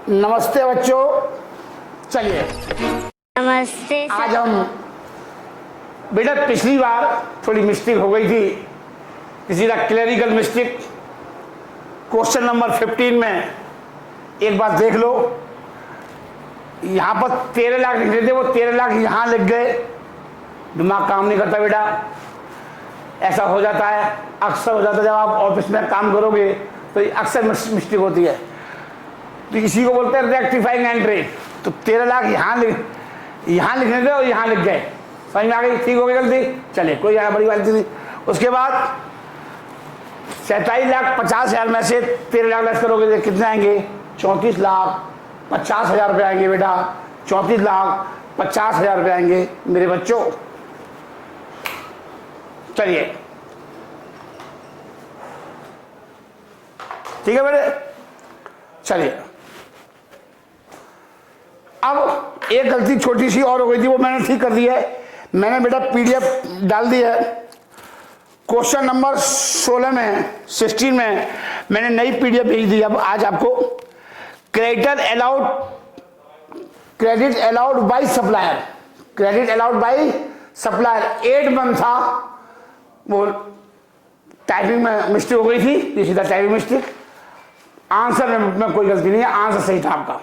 नमस्ते बच्चों, चलिए नमस्ते सर। आज हम बेटा पिछली बार थोड़ी मिस्टेक हो गई थी, किसी का क्लरिकल मिस्टेक। क्वेश्चन नंबर 15 में एक बार देख लो, यहाँ पर 13 लाख लिख रहे थे, वो 13 लाख यहाँ लिख गए। दिमाग काम नहीं करता बेटा, ऐसा हो जाता है, अक्सर हो जाता है। जब आप ऑफिस में काम करोगे तो ये अक्सर मिस्टेक होती है, तो इसी को बोलते हैं रेक्टिफाइंग एंट्री। तो 13 लाख यहाँ लिखने थे और यहाँ लिख गए, समझ में आ गई? ठीक हो गई गलती, चलिए कोई यहाँ बड़ी बात नहीं। उसके बाद 27,50,000 में से 13 लाख लेस करोगे तो कितने आएंगे? 34,50,000 रुपये आएंगे बेटा, 34,50,000 रुपये आएंगे मेरे बच्चों। चलिए ठीक है बेटे, चलिए अब एक गलती छोटी सी और हो गई थी, वो मैंने ठीक कर दी है। मैंने बेटा पीडीएफ डाल दी है। क्वेश्चन नंबर 16 में मैंने नई पीडीएफ भेज दी। अब आज आपको credit allowed by supplier, credit allowed by supplier 8 month था, वो टाइपिंग में मिस्टेक हो गई थी, ये सीधा टाइपिंग मिस्टेक। आंसर में कोई गलती नहीं है, आंसर सही था आपका।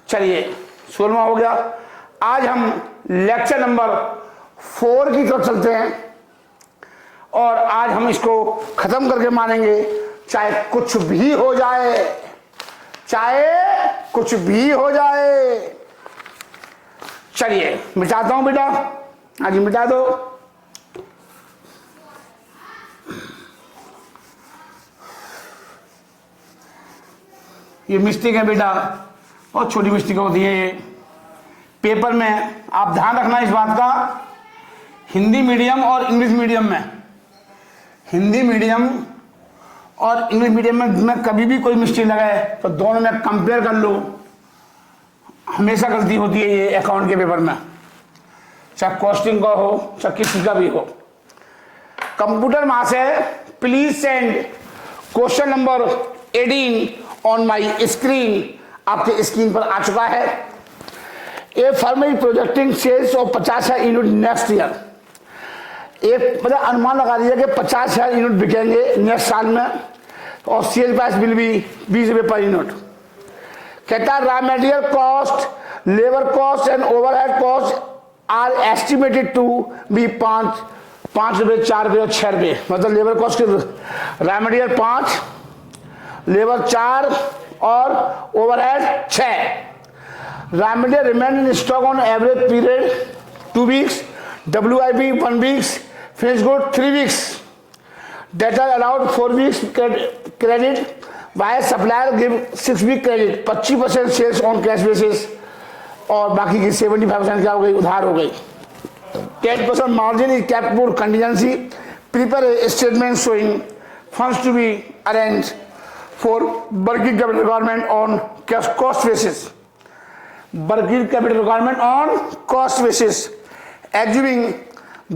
चलिए 16वां हो गया। आज हम लेक्चर नंबर 4 की तरफ चलते हैं और आज हम इसको खत्म करके मानेंगे, चाहे कुछ भी हो जाए, चाहे कुछ भी हो जाए। चलिए मिटाता हूं बेटा, आज मिटा दो। ये मिस्टेक है बेटा, बहुत छोटी मिस्टेक होती है ये पेपर में। आप ध्यान रखना इस बात का, हिंदी मीडियम और इंग्लिश मीडियम में, हिंदी मीडियम और इंग्लिश मीडियम में कभी भी कोई मिस्टेक लगाए तो दोनों में कंपेयर कर लो। हमेशा गलती होती है ये अकाउंट के पेपर में, चाहे कॉस्टिंग का हो चाहे किसी का भी हो। कंप्यूटर महाशय please send question number 18 on my screen. आपके स्क्रीन पर आ चुका है। A firm is projecting sales of 50,000 unit next year. एक मतलब अनुमान लगा दीजिए कि 50,000 यूनिट बिकेंगे नेक्स्ट साल में और सेल प्राइस विल बी 20 रुपये पर यूनिट। कहता है raw material cost, labour cost and overhead cost are estimated to be 5 रुपये, 4 रुपये और 6 रुपये। मतलब लेबर कॉस्ट के रॉ मटेरियल 5, लेबर 4 और overhead 6। Raw material remain in stock on average period 2 weeks, WIP 1 weeks, finish good 3 weeks, डेटा allowed 4 weeks credit, by supplier give 6 week credit. 25% sales on cash basis और बाकी की 75% क्या हो गई? उधार हो गई। 10% margin is kept for contingency. Prepare a statement showing funds to be arrange for working capital requirement on cash cost basis, working capital requirement on cost basis, assuming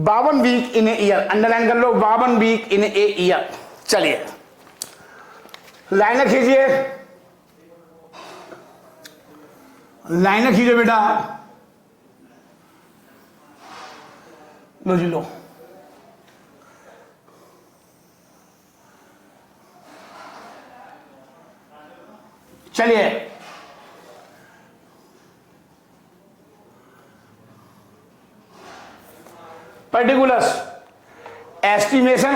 52 week in a year। Underline कर लो 52 week in a year। चलिए लाइनें खींचिए, लाइनें खींचो बेटा, लो जी लो। चलिए particulars estimation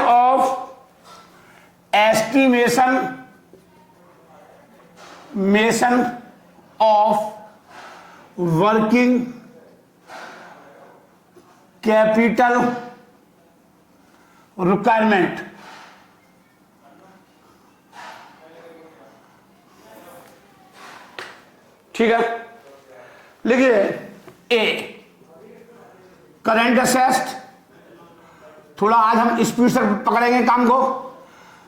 of working capital requirement. ठीक है, लिखिए ए करेंट असेस्ट। थोड़ा आज हम स्पीड से पकड़ेंगे काम को,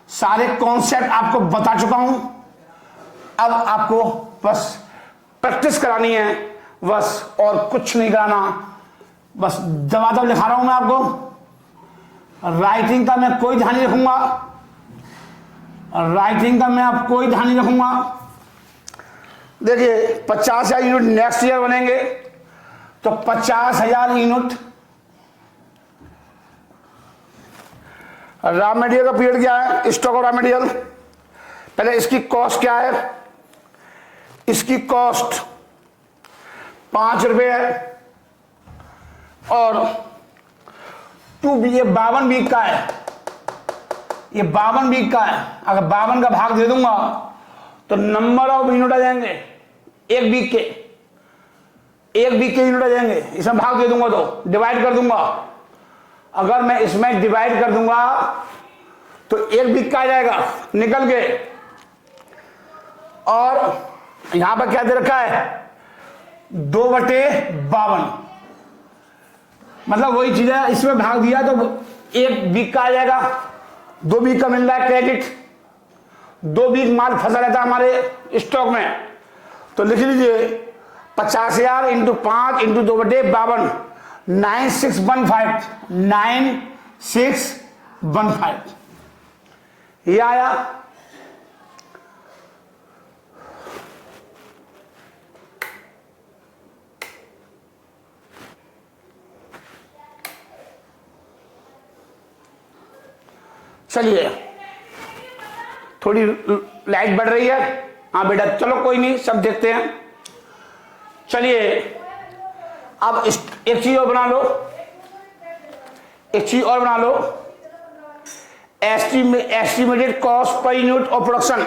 सारे कॉन्सेप्ट आपको बता चुका हूं, अब आपको बस प्रैक्टिस करानी है बस, और कुछ नहीं कराना। बस दबादब लिखा रहा हूं मैं आपको। राइटिंग का मैं कोई ध्यान नहीं रखूंगा, राइटिंग का मैं अब कोई ध्यान नहीं रखूंगा। देखिए 50,000 यूनिट नेक्स्ट ईयर बनेंगे, तो 50,000 यूनिट रॉ मटेरियल का पीरियड क्या है, स्टॉक ऑफ रॉ मटेरियल। पहले इसकी कॉस्ट क्या है, इसकी कॉस्ट 5 रुपये है, और ये 52 वीक का है, ये 52 वीक का है। अगर 52 का भाग दे दूंगा तो नंबर ऑफ यूनिट आ जाएंगे, एक वीक के यूनिट आ जाएंगे। इसमें भाग दे दूंगा तो डिवाइड कर दूंगा, अगर मैं इसमें डिवाइड कर दूंगा तो एक वीक का आ जाएगा निकल के। और यहां पर क्या दे रखा है, 2/52, मतलब वही चीज है। इसमें भाग दिया तो एक वीक का आ जाएगा, 2 वीक का मिल रहा है क्रेडिट, 2 वीक माल फंसा रहता है हमारे स्टॉक में। तो लिख लीजिए 50,000 इंटू 5 इंटू 2/52, 9615, 9615 ये आया। चलिए थोड़ी लाइट बढ़ रही है, हाँ बेटा चलो कोई नहीं, सब देखते हैं। चलिए अब एक चीज और बना लो, एक चीज और बना लो, estimated cost per unit of production.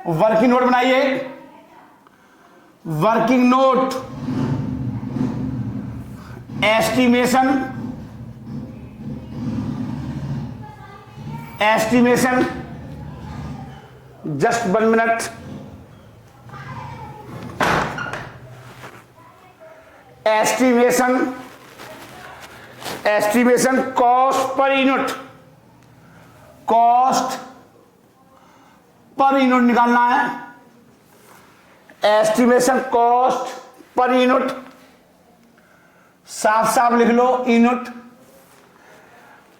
Working note बनाइए, working note, estimation, just 1 minute. Estimation cost per unit, cost per unit निकालना है। एस्टिमेशन कॉस्ट पर यूनिट, साफ साफ लिख लो यूनिट।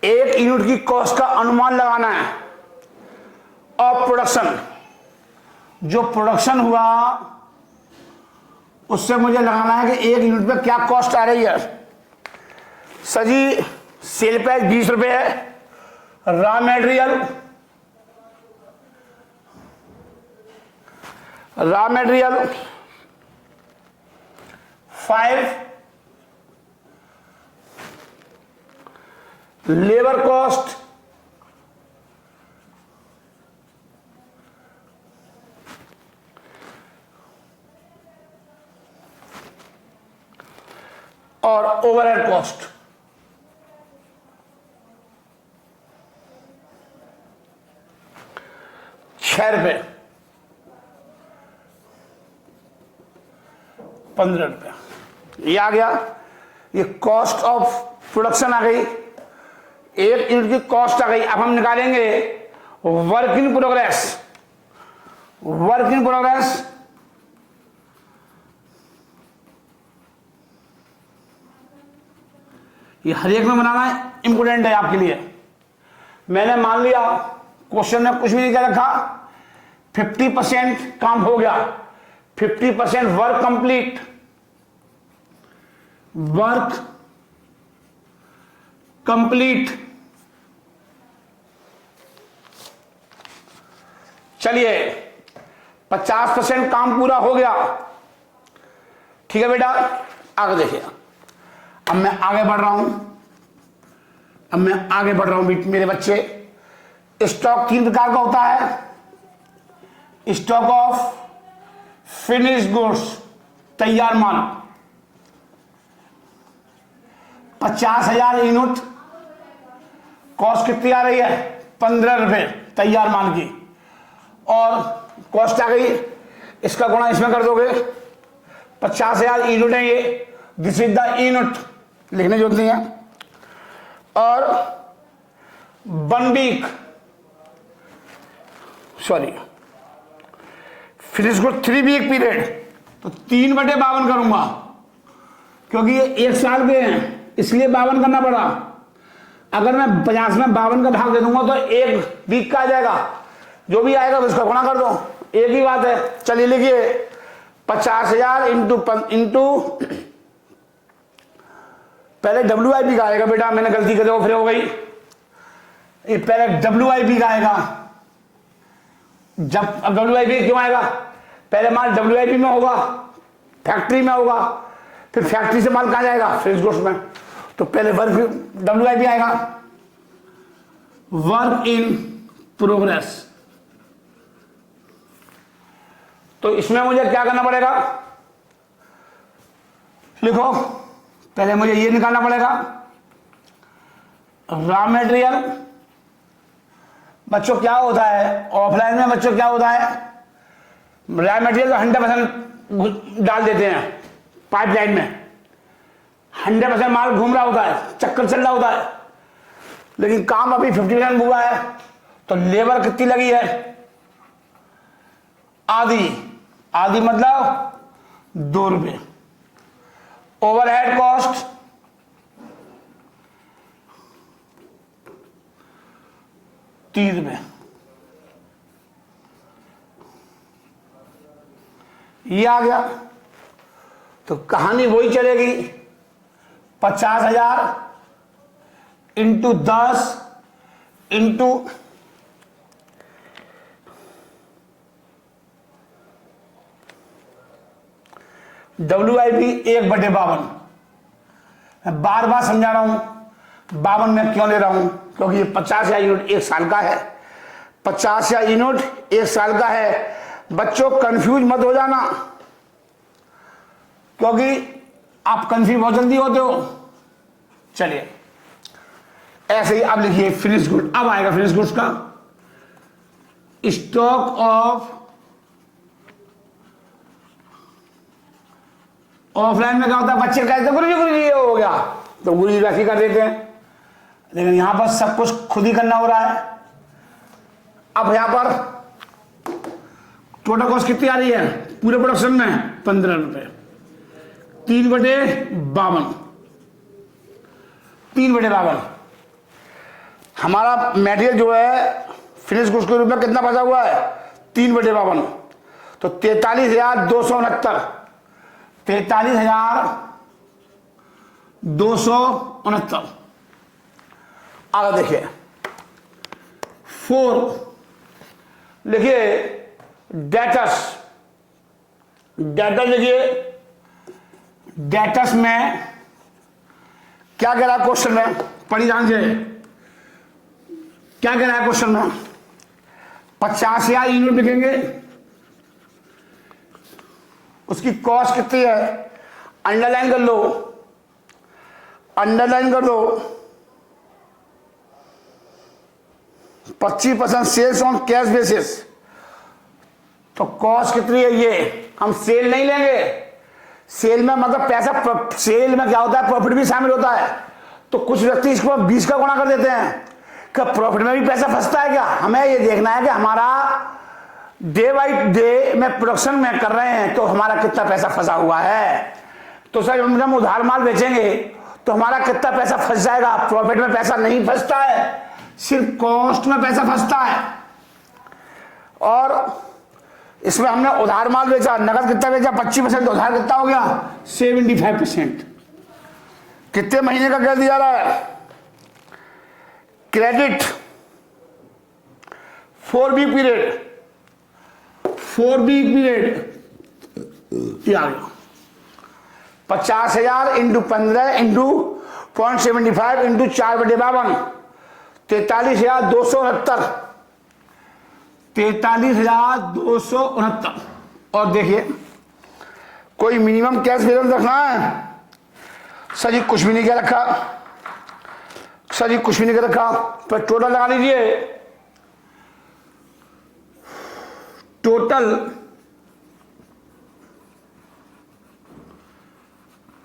एक यूनिट की कॉस्ट का अनुमान लगाना है ऑफ प्रोडक्शन, जो प्रोडक्शन हुआ उससे मुझे लगाना है कि एक यूनिट पे क्या कॉस्ट आ रही है। सजी सेल प्राइस 20 रुपये है, रॉ मटेरियल 5, लेबर कॉस्ट 6 और ओवरहेड कॉस्ट 6 रुपये, 15 रुपये, ये आ गया। ये कॉस्ट ऑफ प्रोडक्शन आ गई, एक यूनिट की कॉस्ट आ गई। अब हम निकालेंगे work in progress. Work in progress ये हर एक में बनाना है, इंपोर्टेंट है आपके लिए। मैंने मान लिया क्वेश्चन में कुछ भी नहीं कह रखा, 50% काम हो गया, 50% वर्क कंप्लीट, वर्क कंप्लीट। चलिए 50% काम पूरा हो गया, ठीक है बेटा। आगे देखिए, अब मैं आगे बढ़ रहा हूं, मेरे बच्चे। स्टॉक 3 प्रकार का होता है। स्टॉक ऑफ फिनिश गुड्स, तैयार माल 50,000 यूनिट, कॉस्ट कितनी आ रही है, 15 रुपये तैयार माल की, और कॉस्ट आ गई, इसका गुणा इसमें कर दोगे, 50,000 यूनिट है ये, दिस इज द यूनिट, लिखने जरूरत नहीं है। और 1 week, sorry finish good 3 week period, तो 3/52 करूंगा, क्योंकि ये 1 साल के हैं इसलिए 52 करना पड़ा। अगर मैं 50 में 52 का भाग दे दूंगा तो 1 वीक का आ जाएगा, जो भी आएगा उसका गुणा कर दो, एक ही बात है। चलिए लिखिए 50,000 इंटू पहले WIP का आएगा बेटा, मैंने गलती कर दी, फिर हो गई। ये पहले WIP का आएगा। जब अब WIP क्यों आएगा? पहले माल WIP में होगा, फैक्ट्री में होगा, फिर फैक्ट्री से माल कहां जाएगा? फिनिश गुड्स में। तो पहले वर्क WIP आएगा, वर्क इन प्रोग्रेस। तो इसमें मुझे क्या करना पड़ेगा? लिखो, पहले मुझे ये निकालना पड़ेगा, रॉ मटेरियल। बच्चों क्या होता है ऑफलाइन में? बच्चों क्या होता है, रॉ मटेरियल तो 100% डाल देते हैं पाइपलाइन में, 100% माल घूम रहा होता है, चक्कर चल रहा होता है, लेकिन काम अभी 50% हुआ है। तो लेबर कितनी लगी है? आधी मतलब 2 रुपये। ओवरहेड कॉस्ट 3 रुपये। ये आ गया। तो कहानी वही चलेगी, 50,000 इंटू 10 इंटू WIP 1/52। मैं बार बार समझा रहा हूं 52 में क्यों ले रहा हूं, क्योंकि ये 50,000 यूनिट 1 साल का है। 50,000 यूनिट 1 साल का है। बच्चों कंफ्यूज मत हो जाना, क्योंकि आप कंफ्यूज बहुत जल्दी होते हो। चलिए ऐसे ही अब लिखिए फिनिश गुड। अब आएगा फिनिश गुड्स का स्टॉक ऑफ। ऑफलाइन में क्या होता है, बच्चे कहते हैं गुरुजी ये हो गया, तो गुरुजी वैसे कर देते हैं, लेकिन यहां पर सब कुछ खुद ही करना हो रहा है। अब यहां पर टोटल कॉस्ट कितनी आ रही है पूरे प्रोडक्शन में? 15 रुपए। 3/52। 3/52 हमारा मटेरियल जो है फिनिश गुड्स के रूप में कितना बचा हुआ है? 3/52। तो 43,269। 43,269। आगे देखिए 4 लिखिए डेटस। डेटस लिखिए। डेटस में क्या कह रहा है क्वेश्चन में? पढ़ी ध्यान से, क्या कह रहा है क्वेश्चन में? 50,000 यूनिट बिकेंगे, उसकी कॉस्ट कितनी है? अंडरलाइन कर लो, अंडरलाइन कर दो। 25% सेल्स ऑन कैश बेसिस। तो कॉस्ट कितनी है? ये हम सेल नहीं लेंगे। सेल में मतलब पैसा, सेल में क्या होता है, प्रॉफिट भी शामिल होता है। तो कुछ व्यक्ति इसको 20 का गुणा कर देते हैं। क्या प्रॉफिट में भी पैसा फंसता है क्या? हमें ये देखना है कि हमारा डे बाई डे में प्रोडक्शन में कर रहे हैं तो हमारा कितना पैसा फंसा हुआ है। तो सर जब हम उधार माल बेचेंगे तो हमारा कितना पैसा फंस जाएगा? प्रॉफिट में पैसा नहीं फंसता है, सिर्फ कॉस्ट में पैसा फंसता है। और इसमें हमने उधार माल बेचा, नगद कितना बेचा? 25%। उधार कितना हो गया? 75%। कितने महीने का कर दिया रहा है? Credit 4B period. 4B period ये आ गया। 50,000 इंटू 15 इंटू 0.75 इंटू 4/52। 43,269। 43,269। और देखिए कोई मिनिमम कैश बैलेंस रखना है? सर जी कुछ भी नहीं क्या रखा, सर जी कुछ भी नहीं क्या रखा। तो टोटल लगा लीजिए, टोटल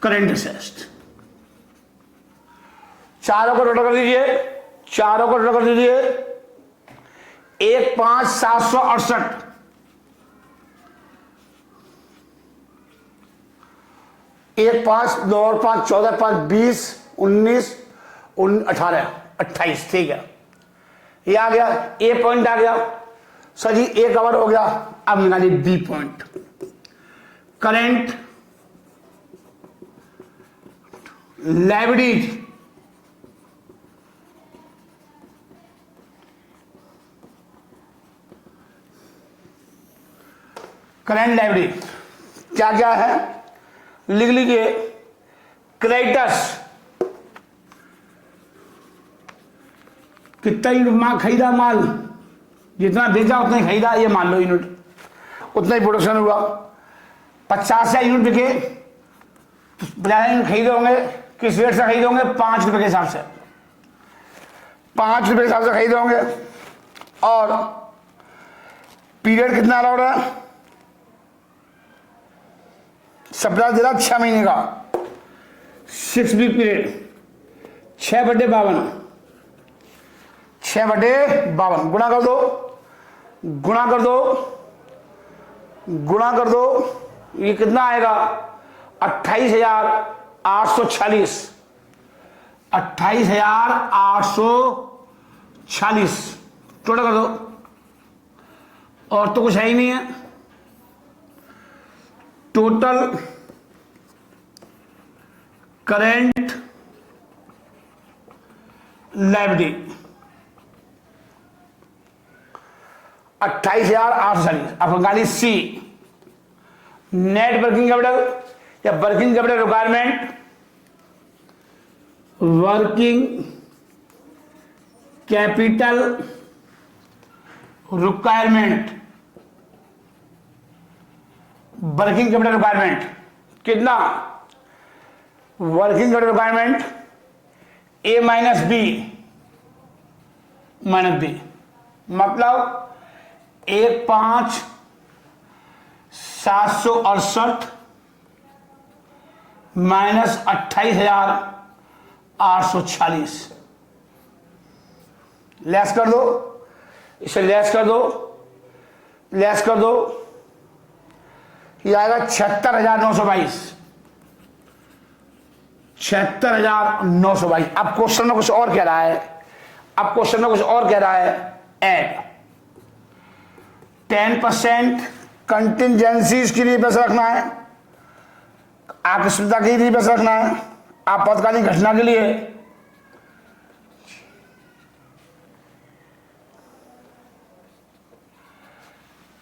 करेंट एसेट्स चारों को टोटल कर दीजिए, चारों को टोटल कर दीजिए। 15,768। 1,5 2 और 5 14 5 20 19 18 28। ठीक है, ये आ गया, ए पॉइंट आ गया। सर जी ए कवर हो गया। अब निकालिए B point. Current liabilities, current liability क्या क्या है लिख लीजिए। क्रेडिटर्स, कितना यूनिट माल खरीदा, माल जितना बेचा उतना ही खरीदा, ये मान लो यूनिट, उतना ही प्रोडक्शन हुआ। 50 यूनिट बिके, 50 यूनिट खरीदे होंगे, किस रेट से खरीदे होंगे? 5 रुपए के हिसाब से, 5 रुपए के हिसाब से खरीदे होंगे। और पीरियड कितना अलाउड है? सप्लाई दे रहा 6 महीने का, 6 वीक पीरियड, 6/52, 6/52 गुणा कर दो, गुणा कर दो, गुणा कर दो, ये कितना आएगा? 28,840, 28,840 टोटल कर दो। और तो कुछ है ही नहीं है। Total current liability 28,840। आपको गाली सी, नेट वर्किंग कैपिटल या working capital requirement, working capital requirement, working capital requirement कितना? वर्किंग कैपिटल रिक्वायरमेंट ए माइनस बी माइनस बी, मतलब 1,5,768 माइनस 28,840, लेस कर दो, इसे लेस कर दो, लेस कर दो, ये आएगा 76,922, 76,922। अब क्वेश्चन में कुछ और कह रहा है, अब क्वेश्चन में कुछ और कह रहा है, ऐड 10% कंटिजेंसीज के लिए पैसा रखना है, आकस्मिकता के लिए पैसा रखना है, आपातकालीन घटना के लिए,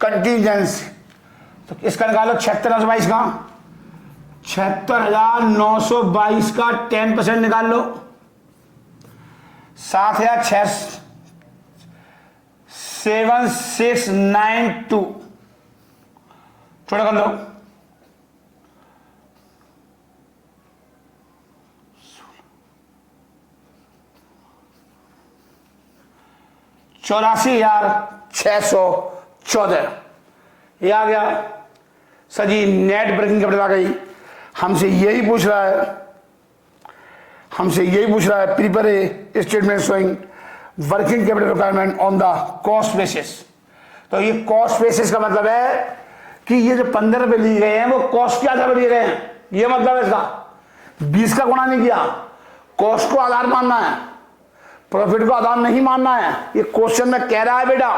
कंटिजेंसी। तो इसका निकालो 76,922 का, 76,922 का 10% निकाल लो, 7,692 छोटा कर लो, $84,614 ये आ गया। सर जी नेट वर्किंग कैपिटल आ गई। हमसे यही पूछ रहा है, हमसे यही पूछ रहा है, prepare a statement showing working capital requirement on the cost basis. तो ये कॉस्ट बेसिस का मतलब है कि ये जो 15 रुपए लिए गए हैं वो कॉस्ट के आधार पर लिए गए हैं, ये मतलब है इसका। 20 का गुणा नहीं किया, कॉस्ट को आधार मानना है, प्रॉफिट को आधार नहीं मानना है। ये क्वेश्चन में कह रहा है बेटा।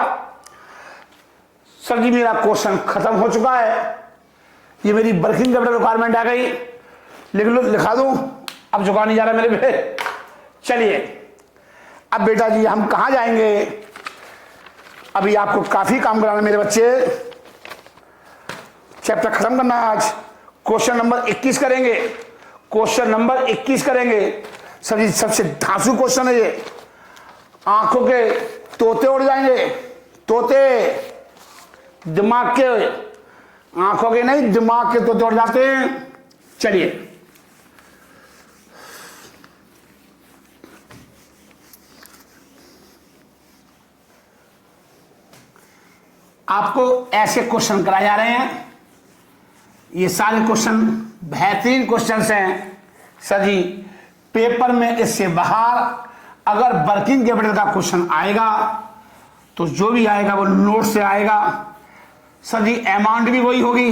सर जी मेरा क्वेश्चन खत्म हो चुका है, ये मेरी वर्किंग कैपिटल रिक्वायरमेंट आ गई, लिख लो, लिखा दूं, अब झुका नहीं जा रहा मेरे पे। चलिए अब बेटा जी हम कहां जाएंगे? अभी आपको काफी काम कराना मेरे बच्चे, चैप्टर खत्म करना है आज। क्वेश्चन नंबर 21 करेंगे, क्वेश्चन नंबर 21 करेंगे। सर जी सबसे धांसू क्वेश्चन है ये, आंखों के तोते उड़ जाएंगे, तोते, दिमाग के, आंखों के नहीं दिमाग के तोते उड़ जाते हैं। चलिए आपको ऐसे क्वेश्चन कराए जा रहे हैं, ये सारे क्वेश्चन बेहतरीन क्वेश्चंस हैं। सर जी पेपर में इससे बाहर अगर वर्किंग कैपिटल का क्वेश्चन आएगा तो जो भी आएगा वो नोट से आएगा। सर जी अमाउंट भी वही होगी,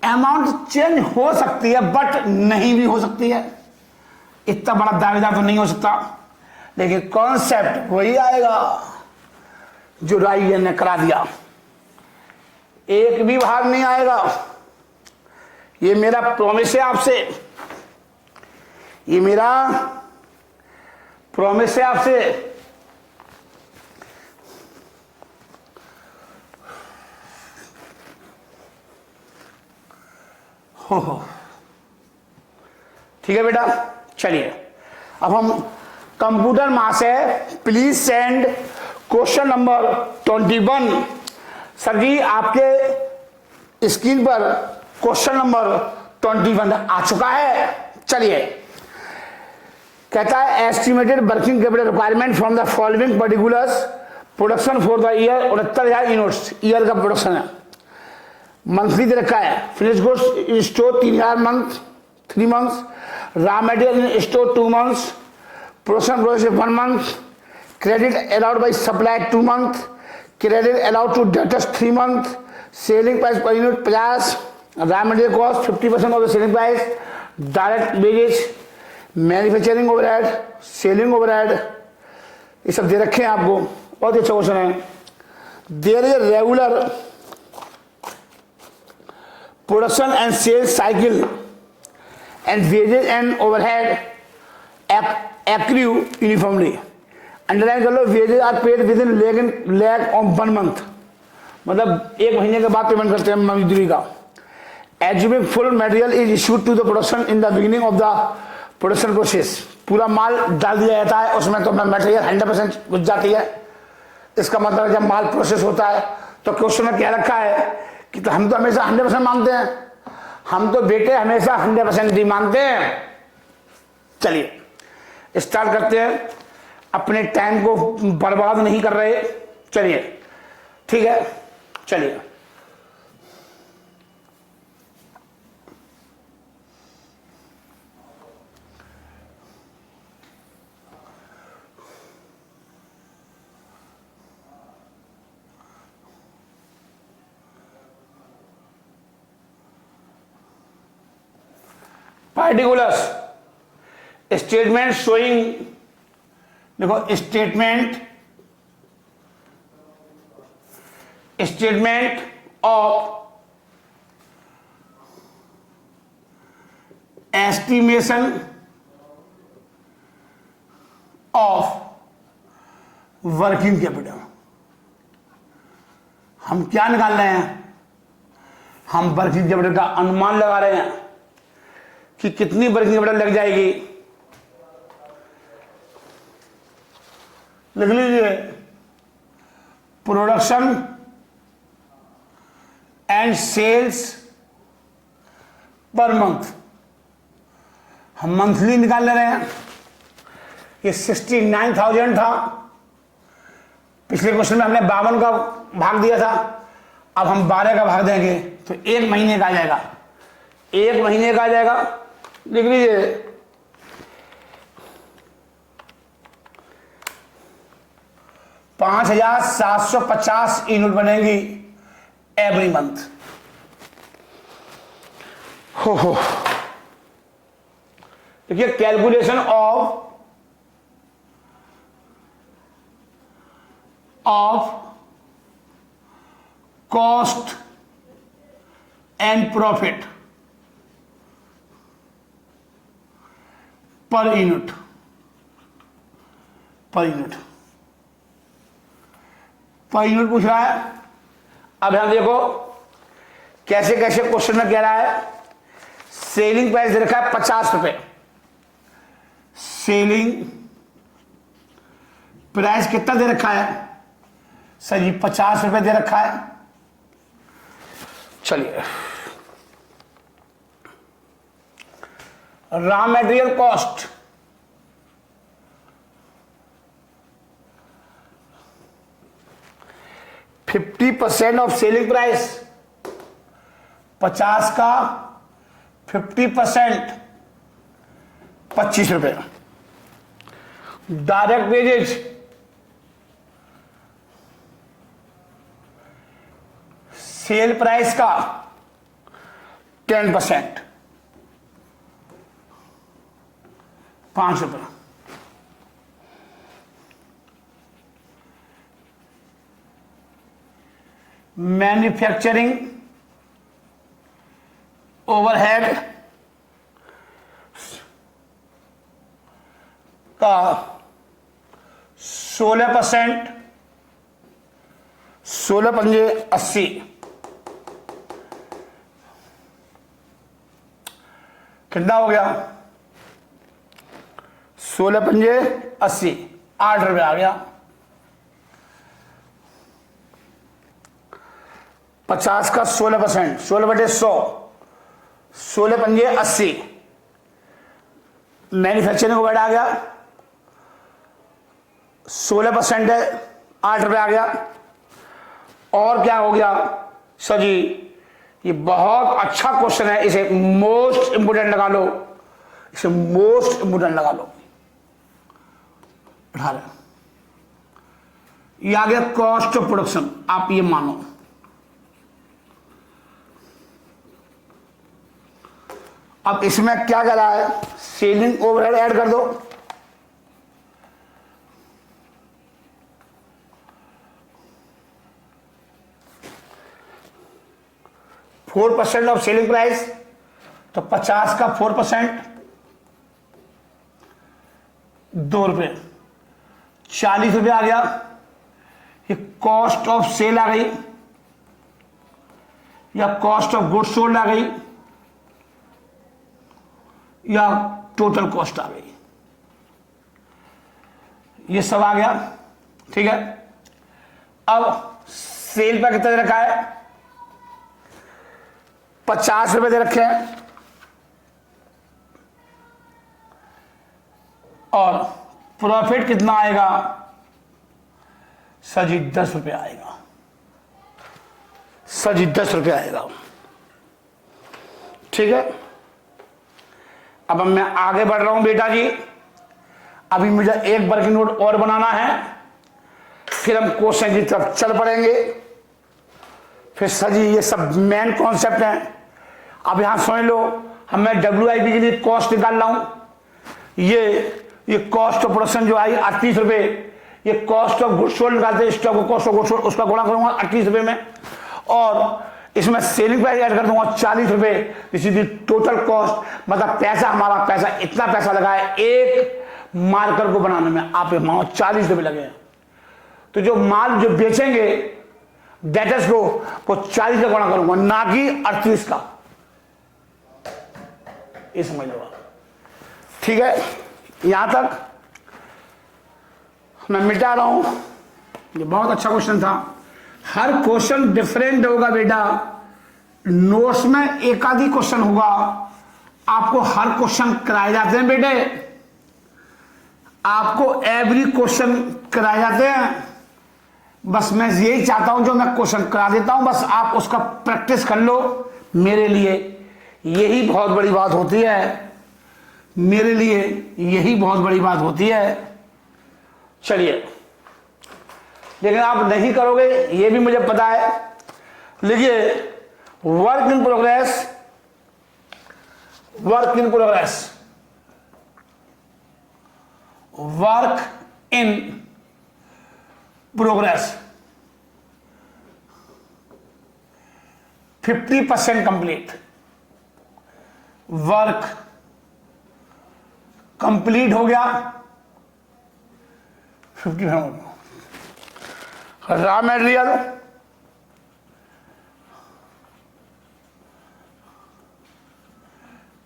अमाउंट चेंज हो सकती है बट नहीं भी हो सकती है, इतना बड़ा दावेदार तो नहीं हो सकता, लेकिन कॉन्सेप्ट वही आएगा जो राय ने करा दिया। एक भी भाग नहीं आएगा, ये मेरा प्रॉमिस है आपसे, ये मेरा प्रॉमिस है आपसे। हो ठीक है बेटा, चलिए अब हम कंप्यूटर मां से please send question number 21। Sir ji आपके स्क्रीन पर क्वेश्चन नंबर 21 आ चुका है। चलिए, कहता है estimated working capital requirement from the following particulars production for the year 69,000 units. Year का प्रोडक्शन है, मंथली दे रखा है। Finish goods store 3 months, raw material store 2 months, production process 1 month, credit allowed by supply 2 month, credit allowed to debtors 3 month, selling price per unit 50, raw material cost 50% of the selling price, direct wages, manufacturing overhead, selling overhead, ये सब दे रखे हैं आपको। बहुत अच्छा question है। There is a regular production and sales cycle and wages and overhead accrue uniformly. Underline कर लो, wages are paid within lag of 1 month, मतलब 1 महीने के बाद पेमेंट करते हैं मजदूरी का। Assuming full material is issued to the production in the beginning of the production process. पूरा माल डाल दिया जाता है उसमें, तो मटेरियल 100% घुस जाती है। इसका मतलब जब माल प्रोसेस होता है तो क्वेश्चन में क्या रखा है कि तो हम तो हमेशा 100% मांगते हैं, हम तो बेटे हमेशा 100% ही मांगते हैं। चलिए स्टार्ट करते हैं, अपने टाइम को बर्बाद नहीं कर रहे। चलिए ठीक है, चलिए पार्टिकुलर्स स्टेटमेंट शोइंग, देखो statement of estimation of working capital. हम क्या निकाल रहे हैं? हम वर्किंग कैपिटल का अनुमान लगा रहे हैं कि कितनी वर्किंग कैपिटल लग जाएगी। लिख लीजिए, production and sales per month. हम मंथली निकाल ले रहे हैं। ये 69,000 था, पिछले क्वेश्चन में हमने 52 का भाग दिया था, अब हम 12 का भाग देंगे तो 1 महीने का आ जाएगा। 1 महीने का आ जाएगा, लिख लीजिए 5,750 यूनिट बनेगी एवरी मंथ। हो देखिए, calculation of cost and profit per unit पूछ रहा है। अब हम देखो कैसे कैसे क्वेश्चन में कह रहा है। सेलिंग प्राइस दे रखा है 50 रुपए, सेलिंग प्राइस कितना दे रखा है सर जी? 50 रुपए दे रखा है। चलिए, raw material cost 50% of selling price, 50 का 50% 25 रुपए। डायरेक्ट वेजेज सेल प्राइस का 10% 5 रुपए। मैन्युफैक्चरिंग ओवरहेड का 16%, 16 पंजे 80, कितना हो गया? 16 पंजे 80, 8 रुपये आ गया। 50 का 16%, 16/100, 16 पंजे 80, मैन्युफैक्चरिंग ओवरहेड आ गया, 16% है, 8 रुपये आ गया। और क्या हो गया सर जी? ये बहुत अच्छा क्वेश्चन है, इसे मोस्ट इंपोर्टेंट लगा लो, इसे मोस्ट इंपोर्टेंट लगा लो। 18 ये आ गया कॉस्ट ऑफ प्रोडक्शन, आप ये मानो। अब इसमें क्या कर रहा है? सेलिंग ओवरहेड ऐड कर दो, %4 ऑफ सेलिंग प्राइस, तो 50 का 4%, 2 रुपये, 40 रुपये आ गया। ये कॉस्ट ऑफ सेल आ गई या कॉस्ट ऑफ गुड्स सोल्ड आ गई या टोटल कॉस्ट आ गई, ये सब आ गया। ठीक है, अब सेल पर कितना दे रखा है? 50 रुपए दे रखे हैं और प्रॉफिट कितना आएगा सर जी? 10 रुपये आएगा सर जी, 10 रुपये आएगा। ठीक है, अब मैं आगे बढ़ रहा हूं बेटा जी। अभी मुझे एक वर्किंग नोट और बनाना है, फिर हम क्वेश्चन की तरफ चल पड़ेंगे। फिर सर जी ये सब मेन कॉन्सेप्ट है। अब यहां समझ लो, हम मैं WIP के लिए कॉस्ट निकाल रहा हूं। ये कॉस्ट ऑफ प्रोडक्शन जो आई 38 रुपये, ये कॉस्ट ऑफ गुड्स सोल्ड निकालते हैं, stock cost of goods sold, उसका गुणा करूंगा 38 रुपये में, और इसमें सेलिंग प्राइस ऐड कर दूंगा 40 रुपये। This is the total cost. मतलब पैसा, हमारा पैसा, इतना पैसा लगा है एक मार्कर को बनाने में, आप मानो 40 रुपये लगे हैं। तो जो माल जो बेचेंगे डेटर्स को, वो 40 का गुणा करूंगा, ना कि 38 का। ये समझ लो आप। ठीक है, यहां तक मैं मिटा रहा हूं। ये बहुत अच्छा क्वेश्चन था। हर क्वेश्चन डिफरेंट होगा बेटा, नोट्स में एक आधी क्वेश्चन होगा, आपको हर क्वेश्चन कराए जाते हैं बेटे, आपको एवरी क्वेश्चन कराए जाते हैं। बस मैं यही चाहता हूं, जो मैं क्वेश्चन करा देता हूं बस आप उसका प्रैक्टिस कर लो। मेरे लिए यही बहुत बड़ी बात होती है, मेरे लिए यही बहुत बड़ी बात होती है। चलिए, लेकिन आप नहीं करोगे ये भी मुझे पता है। लिखिए, work in progress, work in progress, work in progress 50% complete. Work complete हो गया 50%। रॉ मटेरियल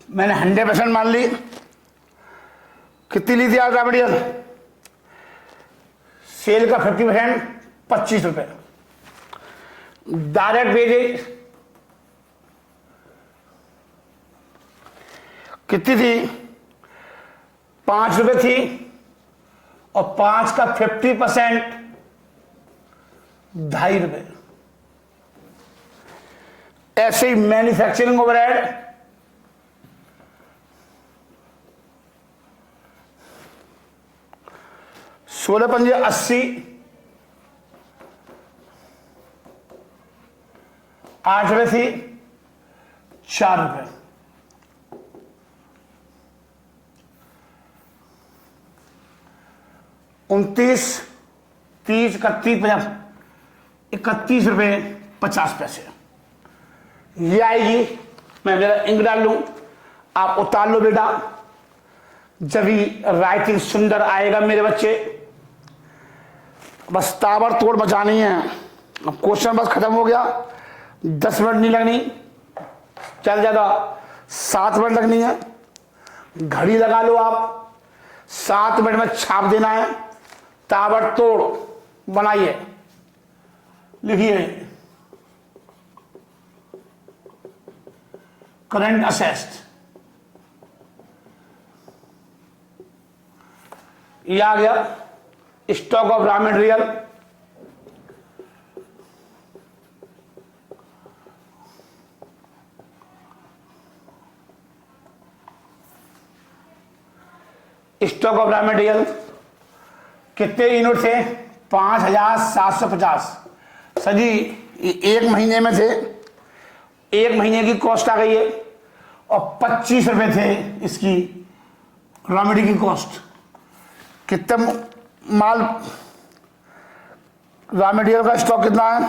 मैंने 100% मान ली। कितनी ली थी आज रॉ मटेरियल? सेल का 50% 25 रुपए। डायरेक्ट वेजेज कितनी थी? 5 रुपए थी, और 5 का 50% 2.5 रुपए। ऐसे ही मैन्युफैक्चरिंग ओवरहेड 16 पंजे 80, 8 रुपए थी, 4 रुपए। उनतीस, 30, 31, 50, 31 रुपए 50 पैसे ये आएगी मैं मेरा इंक डाल लूं, आप उतार लो बेटा, जब ही राइटिंग सुंदर आएगा मेरे बच्चे। बस ताबड़तोड़ बचानी है। अब क्वेश्चन बस खत्म हो गया, 10 मिनट नहीं लगनी, चल ज्यादा 7 मिनट लगनी है। घड़ी लगा लो आप, 7 मिनट में छाप देना है। ताबड़तोड़ बनाइए, लिखिए करंट असेस्ड, ये आ गया। Stock of raw material, stock of raw material कितने यूनिट थे? 5750। सर जी एक महीने में थे, एक महीने की कॉस्ट आ गई है और 25 रुपए थे इसकी रॉ मटेरियल की कॉस्ट। कितना माल रॉ मटेरियल का स्टॉक कितना है?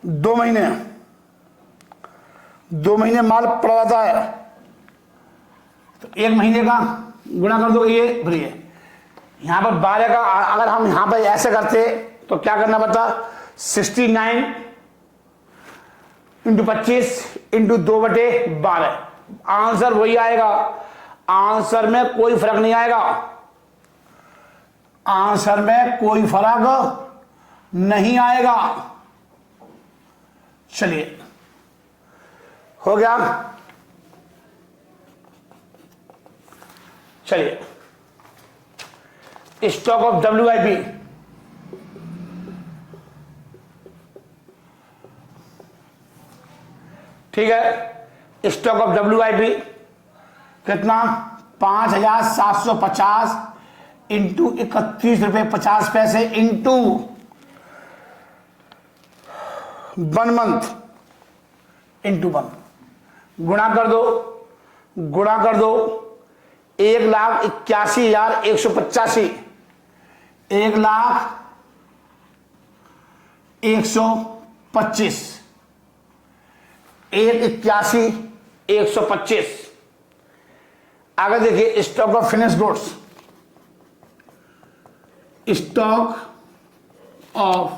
2 महीने, 2 महीने माल पड़ा रहता है, तो 1 महीने का गुणा कर दो ये, फिर ये यहां पर 12 का। अगर हम यहां पर ऐसे करते तो क्या करना पड़ता? 69 × 25 × 2/12, आंसर वही आएगा। आंसर में कोई फर्क नहीं आएगा, आंसर में कोई फर्क नहीं आएगा। चलिए हो गया। चलिए स्टॉक ऑफ WIP, ठीक है। स्टॉक ऑफ WIP कितना? 5750 इंटू 31 रुपये 50 पैसे इंटू 1 मंथ इंटू 1, गुणा कर दो, गुणा कर दो। 1,81,185, 1,81,125, 1,81,125। आगे देखिए stock of finish goods, stock of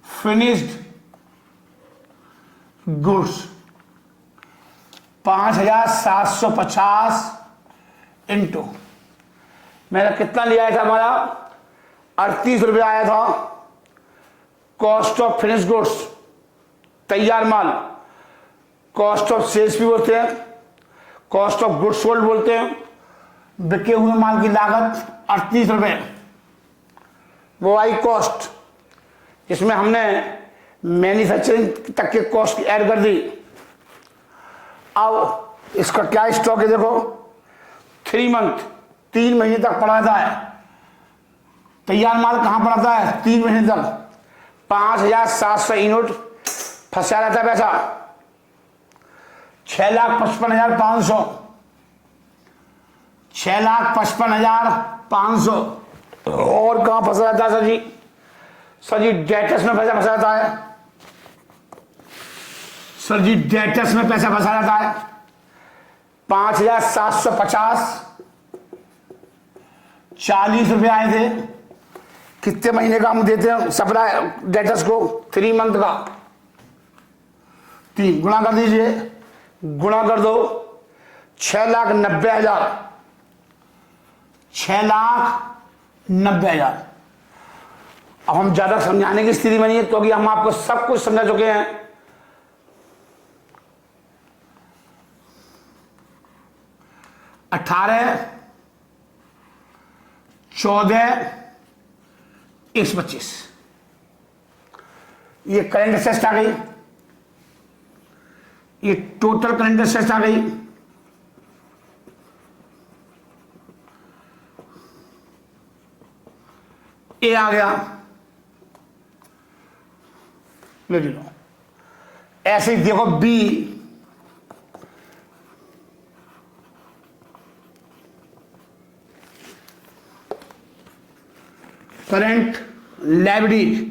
finished goods 5750 into मेरा कितना लिया था? हमारा 38 रुपये आया था। कॉस्ट ऑफ फिनिश गुड्स, तैयार माल, कॉस्ट ऑफ सेल्स भी बोलते हैं, कॉस्ट ऑफ गुड्स सोल्ड बोलते हैं। बिके हुए माल की लागत 38 रुपये, वो आई कॉस्ट। इसमें हमने मैन्युफैक्चरिंग तक के कॉस्ट ऐड कर दी। अब इसका क्या स्टॉक है? देखो 3 मंथ, 3 महीने तक पड़ा रहता है। तैयार माल कहां पड़ा है? 3 महीने तक। 5700 यूनिट फंसा रहता है पैसा। 6,55,500, 6,55,500। और कहां फंसा रहता है सर जी? सर जी डेटर्स में पैसा फंसा रहता है। सर जी डेटर्स में पैसा फंसा रहता है। 5,750, 40 रुपये आए थे। कितने महीने का हम देते हैं सप्लाई डेटर्स को? 3 मंथ का। 3 गुणा कर दीजिए, गुणा कर दो। 6,90,000, 6,90,000। अब हम ज्यादा समझाने की स्थिति में नहीं है क्योंकि हम आपको सब कुछ समझा चुके हैं। 18, 14, 125 ये करंट असेट्स आ गई, ये टोटल करंट असेट्स आ गई। ए आ गया, ले लो। ऐसे ही देखो B, current liability,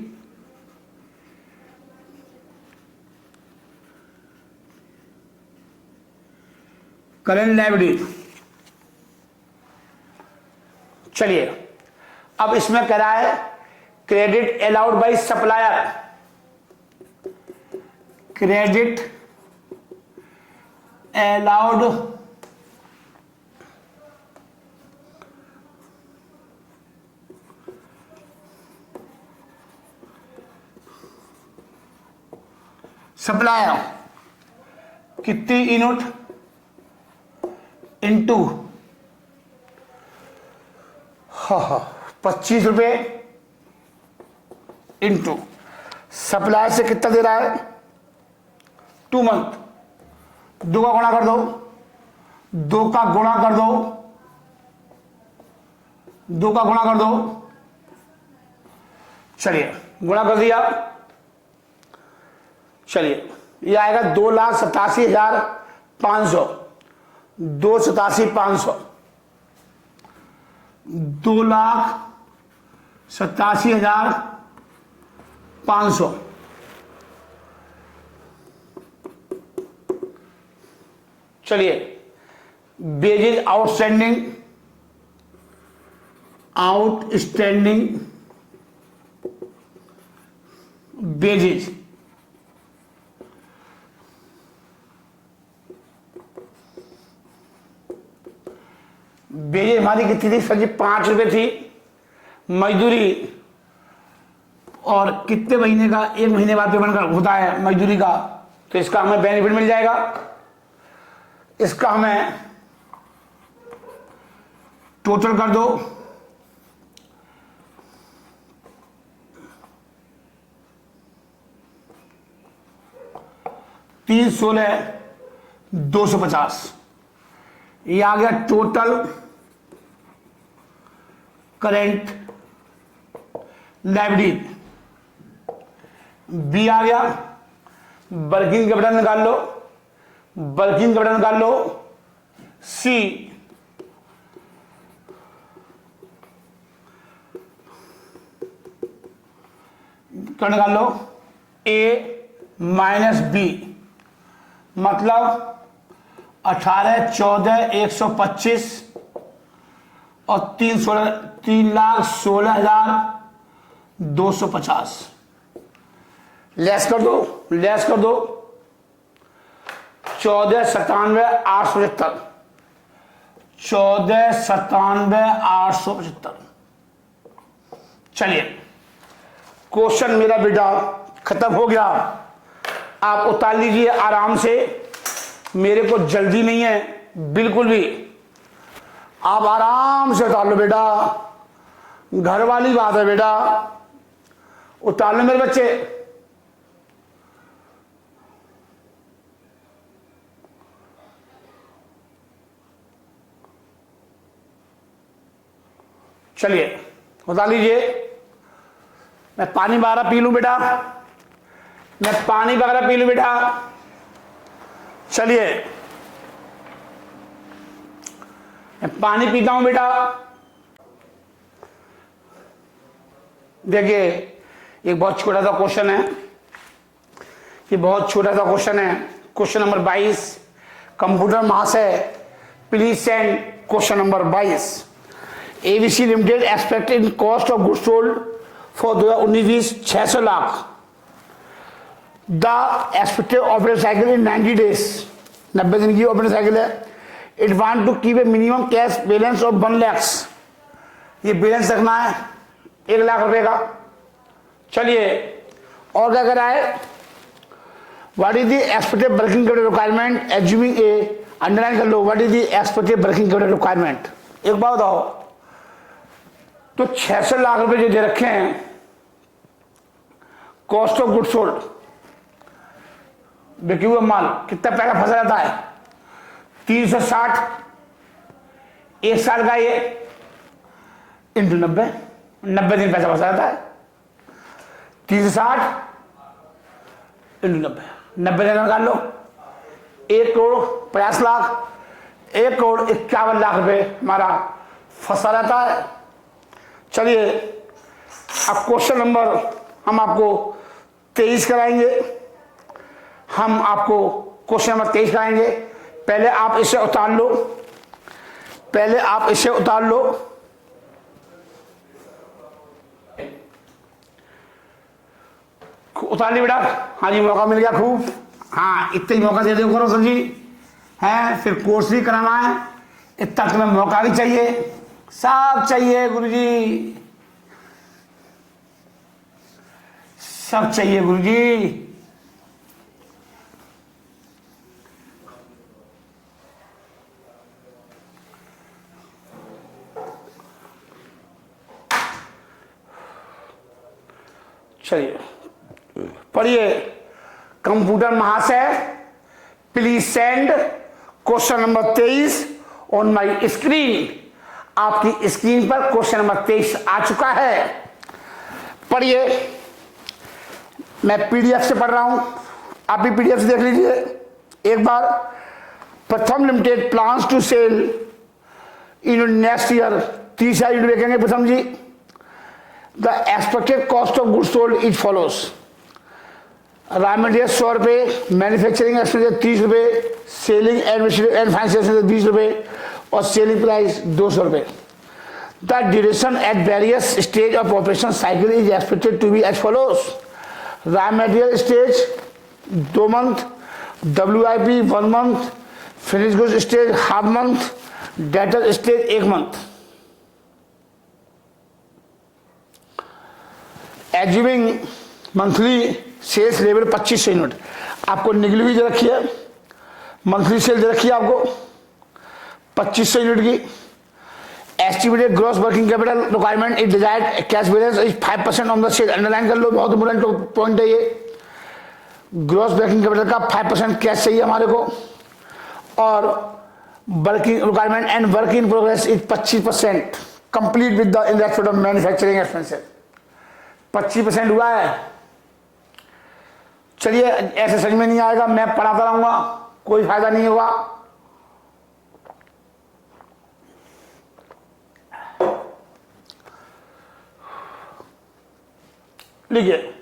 current liability. चलिए अब इसमें कह रहा है credit allowed by supplier, credit allowed supplier कितनी यूनिट इंटू 25 रुपये इंटू सप्लायर से कितना दे रहा है 2 मंथ, 2 का गुणा कर दो, 2 का गुणा कर दो, 2 का गुणा कर दो। चलिए गुणा कर दिया, चलिए ये आएगा 2,87,500, 2,87,500, 2,87,500। चलिए बेजिज आउटस्टैंडिंग बेजिज बेजेज हमारी कितनी थी सर जी 5 रुपये थी मजदूरी, और कितने महीने का 1 महीने बाद पेमेंट होता है मजदूरी का, तो इसका हमें बेनिफिट मिल जाएगा। इसका हमें टोटल कर दो, तीन 16,250, ये आ गया टोटल करेंट लायबिलिटी। बी आ गया वर्किंग कैपिटल निकाल लो, वर्किंग कैपिटल निकाल लो। सी क्या निकाल लो, ए माइनस बी, मतलब 18, 14, 125 और 3,16,250 लेस कर दो, लेस कर दो 14,97,875, 14,97,875। चलिए क्वेश्चन मेरा बेटा खत्म हो गया, आप उतार लीजिए आराम से, मेरे को जल्दी नहीं है बिल्कुल भी, आप आराम से उतार लो बेटा, घर वाली बात है बेटा, उतार लो मेरे बच्चे। चलिए उतार लीजिए, मैं पानी वगैरह पी लूं बेटा, मैं पानी वगैरह पी लूं बेटा। चलिए मैं पानी पीता हूं बेटा। देखिए एक बहुत छोटा सा क्वेश्चन है, ये बहुत छोटा सा क्वेश्चन है, क्वेश्चन नंबर 22। कंप्यूटर महाशय please send question number 22। ABC limited expected in cost of goods sold for 2019-20 600 lakh. The expected operating cycle in 90 days, 90 दिन की ऑपरेटिंग साइकिल है। It want to keep a minimum cash balance of 1 lakh, ये balance रखना है 1 लाख रुपए का। चलिए और क्या करा है, what is the expected working capital requirement assuming a, underline कर लो, what is the expected working capital requirement. एक बात बताओ, तो 600 लाख रुपए जो दे रखे हैं कॉस्ट ऑफ गुड्स सोल्ड, बिके हुए माल, कितना पैसा फंसा जाता है 360, 1 साल का ये इंटू 90, 90 दिन पैसा फंसा जाता है 360 इंटू 90, 90 दिन निकाल लो, 1,50,00,000, 1,51,00,000 रुपए हमारा फंसा रहता है। चलिए अब क्वेश्चन नंबर हम आपको 23 कराएंगे, हम आपको क्वेश्चन नंबर 23 कराएंगे। पहले आप इसे उतार लो, पहले आप इसे उतार लो। उतार ली बेटा? हाँ जी, मौका मिल गया खूब। हाँ, इतना ही मौका दे दो करो सर जी, है फिर कोर्स भी कराना है, इतना तुम्हें मौका भी चाहिए, सब चाहिए गुरुजी, सब चाहिए गुरुजी। चलिए पढ़िए। कंप्यूटर महाशय, please send question number 23 on my screen. आपकी स्क्रीन पर क्वेश्चन नंबर 23 आ चुका है। पढ़िए, मैं पीडीएफ से पढ़ रहा हूं, आप भी पीडीएफ से देख लीजिए एक बार। Pratham limited plans to sell in next year. तीसरा यूनिट देखेंगे Pratham ji. The expected cost of goods sold is follows. Raw material 100 रुपये, मैन्युफैक्चरिंग एक्सपेंसेस 30 रुपये, सेलिंग एडमिनिस्ट्रेटिव एंड फाइनेंशियल 20 रुपये और सेलिंग प्राइस 200 रुपये। The duration at various stage of operation cycle is expected to be as follows. Raw material stage 2 month, WIP 1 month, finish goods stage half month, debtor stage 1 month. Assuming monthly sales level 2500 unit. आपको निकली हुई दे रखी है, monthly cell दे रखी है आपको 2500 unit की। Estimated gross working capital requirement is desired cash balance is 5% on the sale. Underline कर लो, बहुत इंपोर्टेंट पॉइंट है ये। ग्रॉस वर्किंग कैपिटल का 5% कैश चाहिए हमारे को, और working requirement and work in progress is 25% complete with the in respect of manufacturing expenses. 25% हुआ है। चलिए, ऐसे समझ में नहीं आएगा, मैं पढ़ाता रहूंगा, कोई फायदा नहीं होगा। लिखिए,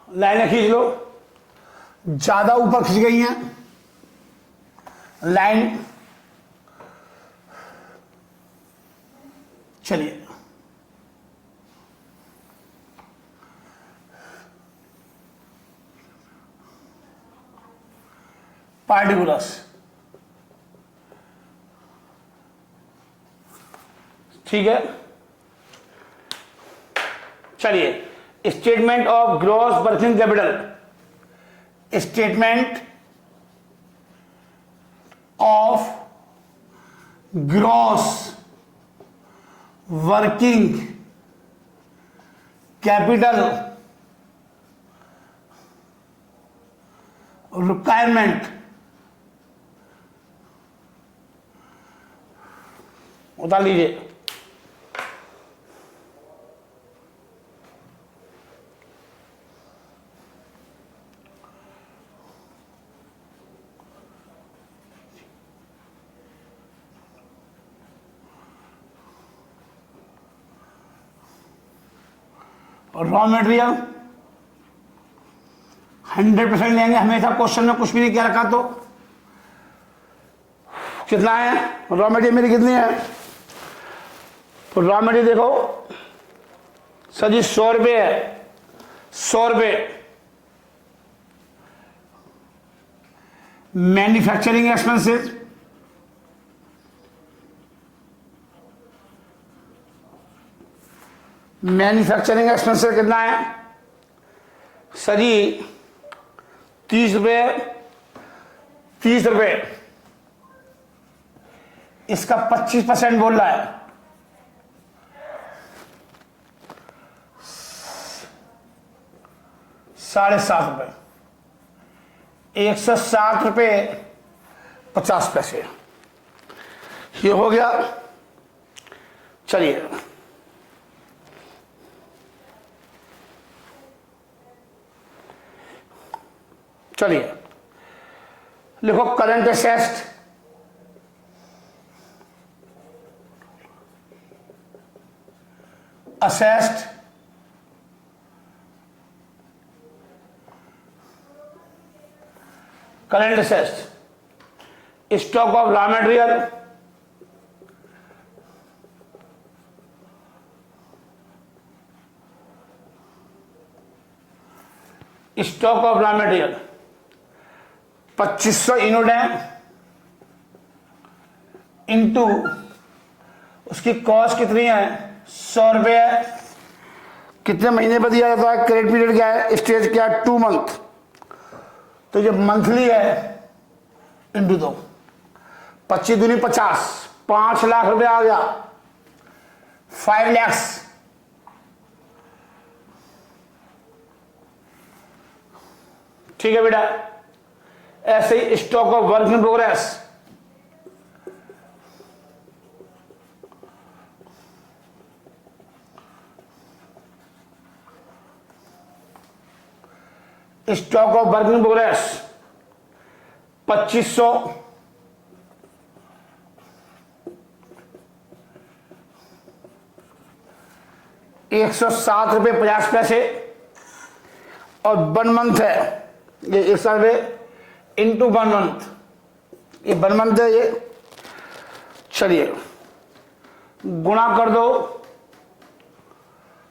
लाइनें खींच लो, ज्यादा ऊपर खींच गई हैं लाइन। चलिए, पार्टिकुलर्स, ठीक है। चलिए, statement of gross working capital. Statement of gross working capital requirement. उतार लीजिए। और रॉ मटेरियल 100% लेंगे हमेशा। क्वेश्चन में कुछ भी नहीं क्या रखा तो कितना है रॉ मटेरियल मेरी, कितनी है? तो रॉ मटेरियल देखो सर जी 100 रुपये है, 100 रुपये। मैन्युफैक्चरिंग एक्सपेंसेस मैन्युफैक्चरिंग एक्सपेंसेस कितना है सर जी? 30 रुपये, 30 रुपये। इसका 25% बोल रहा है, 7.5 रुपये। 160 रुपये 50 पैसे। ये हो गया। चलिए, चलिए लिखो current asset. Asset current assets, stock of raw material, stock of raw material 2500 unit है, इनटू उसकी कॉस्ट कितनी है 100 रुपये है। कितने महीने पर दिया जाता है, क्रेडिट पीरियड क्या है, स्टेज क्या है 2 मंथ। तो जब मंथली है इंटू 2, 25 दूनी 50, 5 लाख रुपए आ गया, 5 lakhs। ठीक है बेटा, ऐसे ही stock of work in progress, stock of work in progress 2500 ₹107.50 और 1 मंथ है ये 107 रुपये इंटू 1 मंथ, ये 1 मंथ है ये। चलिए गुणा कर दो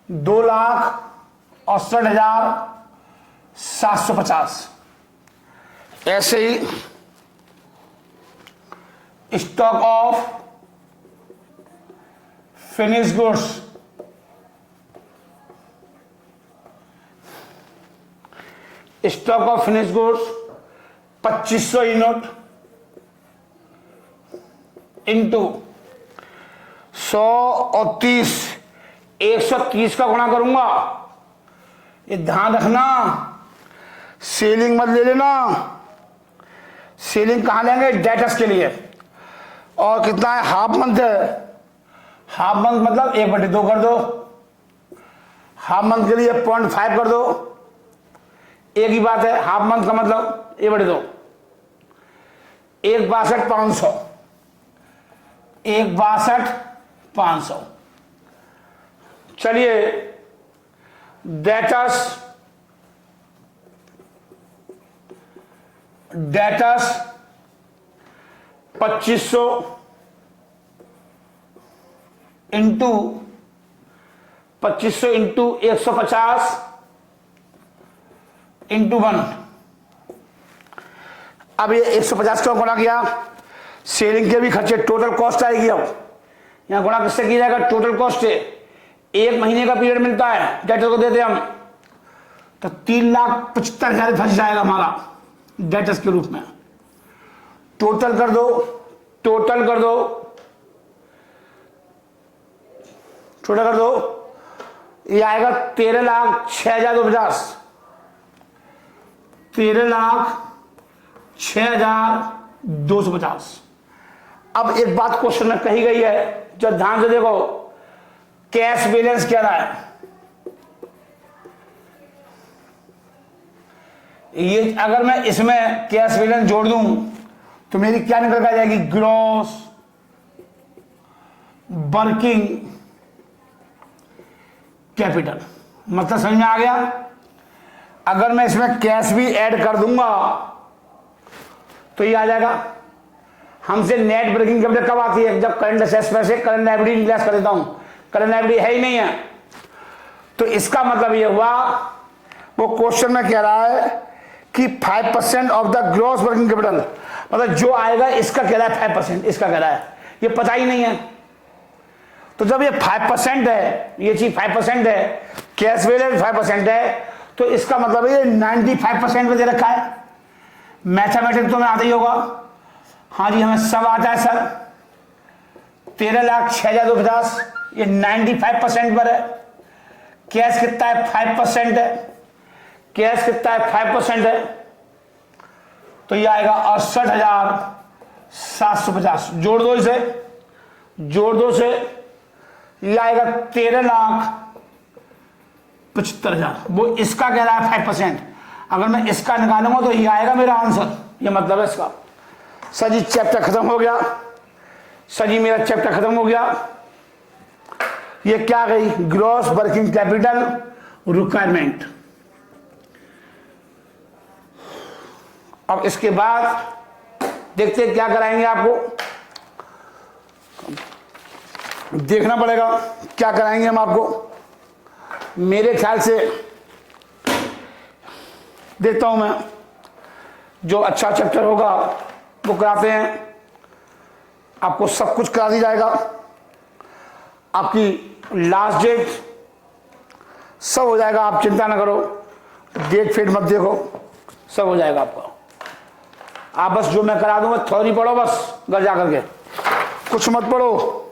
2,68,750। ऐसे ही stock of finish goods, stock of finish goods 2500 unit into 100 और 30, 130 का गुणा करूंगा। ये ध्यान रखना, सेलिंग मत ले लेना, सेलिंग कहां लेंगे, डेटर्स के लिए। और कितना है, हाफ मंथ है, हाफ मंथ मतलब 1/2 कर दो, हाफ मंथ के लिए 0.5 कर दो, एक ही बात है, हाफ मंथ का मतलब 1/2, 1,62,500, 1,62,500। चलिए डेटर्स 2500 इंटू 2500 इंटू 150 इंटू 1। अब ये 150 क्यों गुणा किया, सेलिंग के भी खर्चे, टोटल कॉस्ट आएगी। अब यहां गुणा किससे किया जाएगा, टोटल कॉस्ट है। 1 महीने का पीरियड मिलता है, डेटर को देते हम, तो 3,75,000 फंस जाएगा हमारा डेटर्स के रूप में। टोटल कर दो, टोटल कर दो, टोटल कर दो, ये आएगा 13,06,250, 13,06,250। अब एक बात क्वेश्चन में कही गई है, जो ध्यान से देखो, कैश बैलेंस क्या रहा है। ये अगर मैं इसमें कैश बैलेंस जोड़ दूं तो मेरी क्या निकल कर जाएगी, ग्रॉस वर्किंग कैपिटल। मतलब समझ में आ गया। अगर मैं इसमें कैश भी ऐड कर दूंगा तो ये आ जाएगा। हमसे नेट वर्किंग कैपिटल कब आती है, जब करंट असेट्स में से करंट लायबिलिटी लेस कर देता हूं, करंट लायबिलिटी है ही नहीं है। तो इसका मतलब ये हुआ, वो क्वेश्चन में कह रहा है कि 5% of the gross working capital, मतलब जो आएगा इसका कह रहा है 5%, इसका कह रहा है, ये पता ही नहीं है। तो जब ये 5% है, ये चीज 5% है, कैश बैलेंस 5% है, तो इसका मतलब ये 95% में दे रखा है। मैथमेटिक्स तो में आता ही होगा, हाँ जी हमें सब आता है सर। 13,06,250 ये 95% पर है। कैश कितना है, 5% है, कैश कितना है 5% है, तो ये आएगा 68,750। जोड़ दो इसे, जोड़ दो से, ये आएगा 13,75,000। वो इसका कह रहा है 5%, अगर मैं इसका निकालूंगा तो ये आएगा मेरा आंसर। ये मतलब है इसका। सर जी चैप्टर खत्म हो गया, सर जी मेरा चैप्टर खत्म हो गया। ये क्या गई, ग्रॉस वर्किंग कैपिटल रिक्वायरमेंट। अब इसके बाद देखते हैं क्या कराएंगे, आपको देखना पड़ेगा क्या कराएंगे हम आपको। मेरे ख्याल से देखता हूं मैं, जो अच्छा चैप्टर होगा वो कराते हैं। आपको सब कुछ करा दी जाएगा, आपकी लास्ट डेट सब हो जाएगा, आप चिंता ना करो, डेट फेट मत देखो, सब हो जाएगा आपका। आप बस जो मैं करा दूंगा थ्योरी पढ़ो, बस घर जा करके कुछ मत पढ़ो,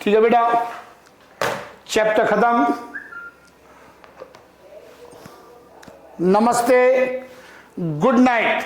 ठीक है बेटा। चैप्टर खत्म। नमस्ते, गुड नाइट।